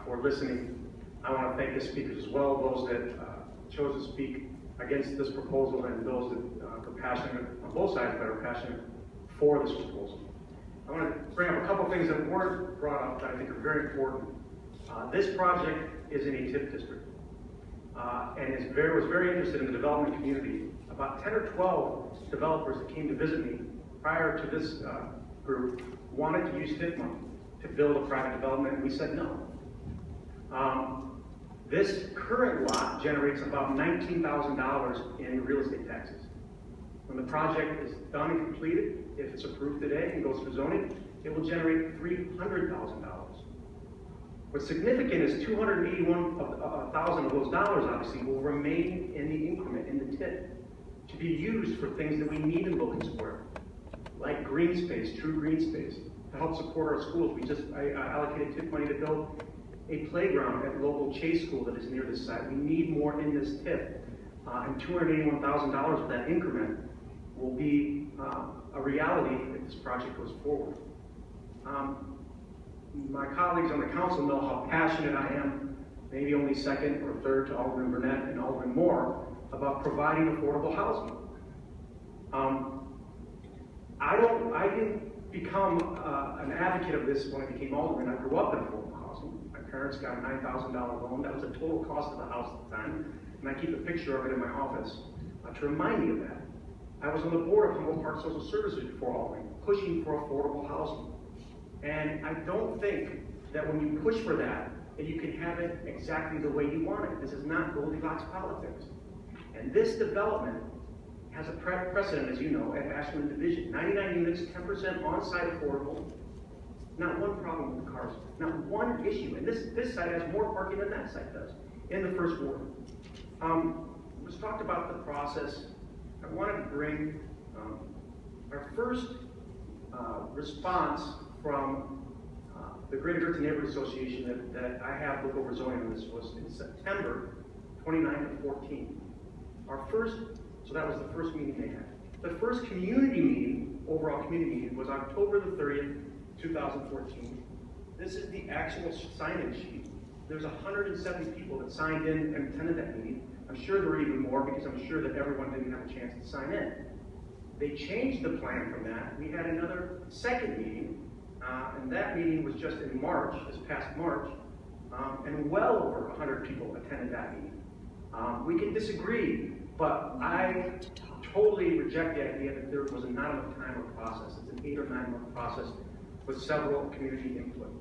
for listening. I want to thank the speakers as well, those that chose to speak against this proposal and those that are passionate on both sides that are passionate for this proposal. I want to bring up a couple things that weren't brought up that I think are very important. This project is in a TIF district and was very interested in the development community. About 10 or 12 developers that came to visit me prior to this group wanted to use TIF money to build a private development, and we said no. This current lot generates about $19,000 in real estate taxes. When the project is done and completed, if it's approved today and goes through zoning, it will generate $300,000. What's significant is $281,000 of those dollars obviously will remain in the increment, in the TIF, to be used for things that we need in Logan Square, like green space, true green space, to help support our schools. I allocated TIF money to build a playground at local Chase School that is near this site. We need more in this TIF, and $281,000 of that increment will be a reality if this project goes forward. My colleagues on the council know how passionate I am, maybe only second or third to Alderman Burnett and Alderman Moore, about providing affordable housing. I didn't become an advocate of this when I became Alderman. I grew up in affordable housing. My parents got a $9,000 loan. That was the total cost of the house at the time. And I keep a picture of it in my office to remind me of that. I was on the board of Humboldt Park Social Services before Alderman, pushing for affordable housing. And I don't think that when you push for that you can have it exactly the way you want it. This is not Goldilocks politics. And this development has a precedent, as you know, at Ashland Division. 99 units, 10% on-site affordable. Not one problem with the cars, not one issue. And this site has more parking than that site does in the first ward. Let's talk about the process. I wanted to bring our first response from the Greater Goodson Neighborhood Association that I have look over zoning on this was in September 29th and 14th. So that was the first meeting they had. The first community meeting, overall community meeting, was October the 30th, 2014. This is the actual sign-in sheet. There's 170 people that signed in and attended that meeting. I'm sure there were even more because I'm sure that everyone didn't have a chance to sign in. They changed the plan from that. We had another second meeting, and that meeting was just in March, this past March, and well over 100 people attended that meeting. We can disagree, but I totally reject the idea that there was not enough time or process. It's an 8 or 9 month process with several community input.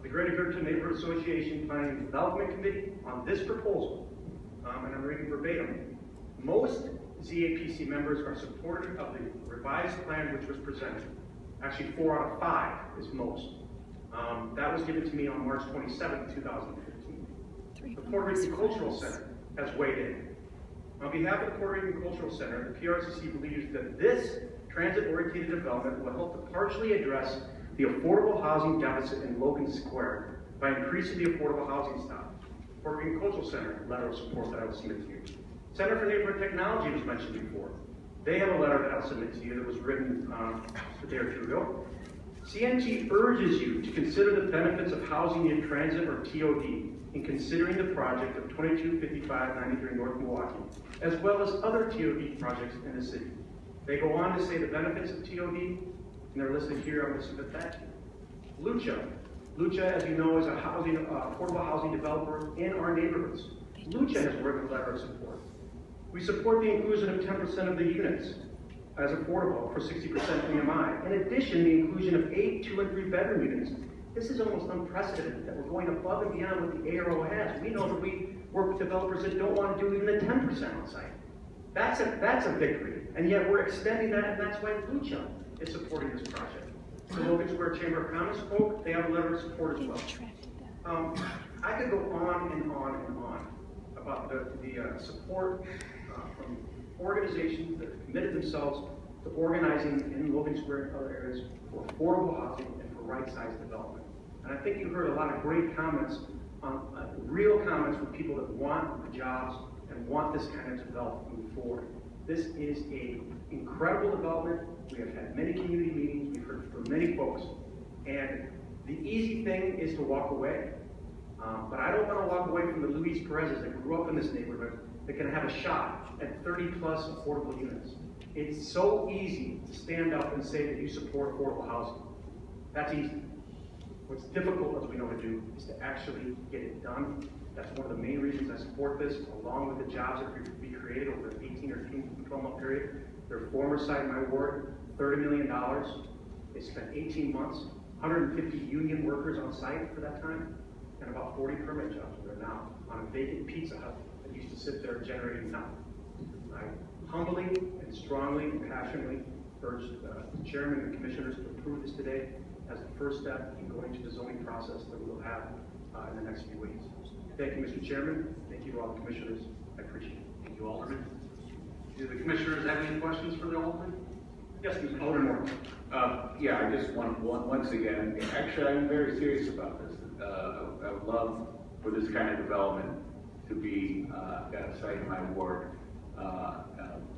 The Greater Goodson Neighborhood Association Planning and Development Committee on this proposal, and I'm reading verbatim, most ZAPC members are supportive of the revised plan which was presented. Actually, 4 out of 5 is most. That was given to me on March 27, 2015. The Puerto Rican Cultural Center has weighed in. On behalf of the Puerto Rican Cultural Center, the PRCC believes that this transit-oriented development will help to partially address the affordable housing deficit in Logan Square by increasing the affordable housing stock. Puerto Rican Cultural Center, letter of support that I will submit to you. Center for Neighborhood Technology was mentioned before. They have a letter that I'll submit to you that was written a day or two ago. CNT urges you to consider the benefits of housing in transit or TOD in considering the project of 225593 North Milwaukee, as well as other TOD projects in the city. They go on to say the benefits of TOD, and they're listed here. I'm going to submit that to you. Lucha. Lucha, as you know, is a affordable housing developer in our neighborhoods. Lucha has written a letter of support. We support the inclusion of 10% of the units as affordable for 60% PMI. In addition, the inclusion of 8 2- and 3-bedroom units. This is almost unprecedented that we're going above and beyond what the ARO has. We know that we work with developers that don't want to do even the 10% on site. That's a victory, and yet we're extending that, and that's why Lucha is supporting this project. The Logan Square Chamber of Commerce folk, they have a letter of support as well. I could go on and on and on about the support from organizations that have committed themselves to organizing in Logan Square and other areas for affordable housing and for right-sized development. And I think you heard a lot of great comments, real comments from people that want the jobs and want this kind of development moving forward. This is an incredible development. We have had many community meetings. We've heard from many folks. And the easy thing is to walk away. But I don't want to walk away from the Luis Perez's that grew up in this neighborhood that can have a shot at 30 plus affordable units. It's so easy to stand up and say that you support affordable housing. That's easy. What's difficult, as we know to do, is to actually get it done. That's one of the main reasons I support this, along with the jobs that will be created over an 18 or 12-month period. Their former site in my ward, $30 million. They spent 18 months, 150 union workers on site for that time, and about 40 permit jobs there now on a vacant Pizza Hut that used to sit there generating nothing. I humbly and strongly and passionately urge the chairman and commissioners to approve this today as the first step in going to the zoning process that we will have in the next few weeks. Thank you, Mr. Chairman. Thank you to all the commissioners. I appreciate it. Thank you, Alderman. Do the commissioners have any questions for the Alderman? Yes, Mr. Alderman. Yeah, I just want once again, actually I'm very serious about this. I would love for this kind of development to be got a site in my ward,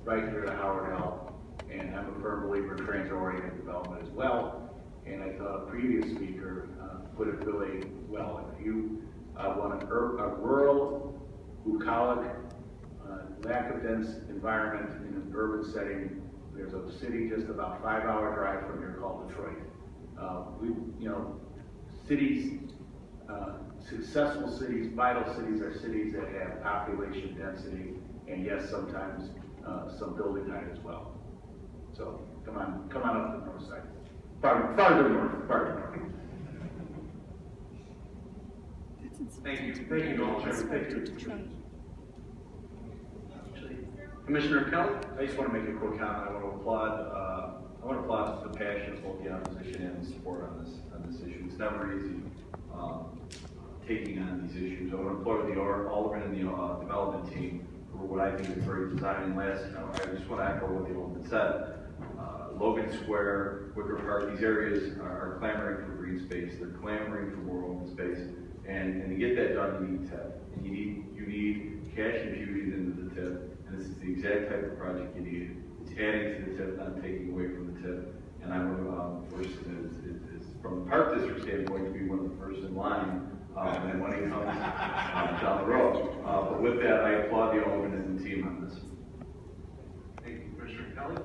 right near the Howard L. And I'm a firm believer in transit-oriented development as well. And I thought a previous speaker put it really well. If you want a rural, bucolic, lack of dense environment in an urban setting, there's a city just about 5-hour drive from here called Detroit. Cities, successful cities, vital cities are cities that have population density, and yes, sometimes some building height as well. So come on up to the north side. Farther north. Thank you. Thank you, Alderman. Thank you. Commissioner Kelly? I just want to make a quick comment. I want to applaud the passion of both the opposition and the support on this issue. It's never easy taking on these issues. I want to applaud the Alderman and the development team for what I think is great design. And last, I just want to echo what the Alderman said. Logan Square, Wicker Park, these areas are clamoring for green space. They're clamoring for more open space. And to get that done, you need TIF. And you need cash infusion into the TIF. And this is the exact type of project you need. It's adding to the TIF, not taking away from the TIF. And I want to, first, from the Park District standpoint, to be one of the first in line when money comes down the road. But with that, I applaud the Alderman and the team on this. Thank you, Commissioner Kelly.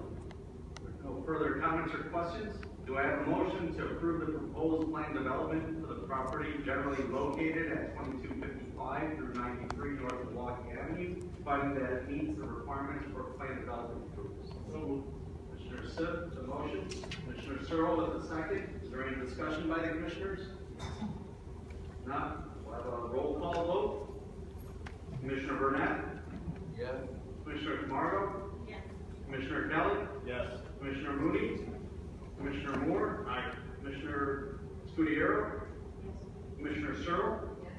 With no further comments or questions, do I have a motion to approve the proposed plan development for the property generally located at 2255 through 93 North Milwaukee Avenue, finding that it meets the requirements for plan development approvals? So moved. Commissioner Sipp, the motion. Commissioner Searle with the second. Is there any discussion by the commissioners? Not. We'll have a roll call vote. Commissioner Burnett? Yes. Commissioner Camargo? Yes. Commissioner Kelly? Yes. Commissioner Mooney? Commissioner Moore? Aye. Commissioner Scudiero? Yes. Commissioner Searle? Yes.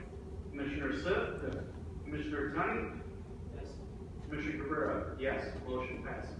Commissioner Sipp? Yes. Commissioner Tunney? Yes. Commissioner Cabrera? Yes. Motion passes.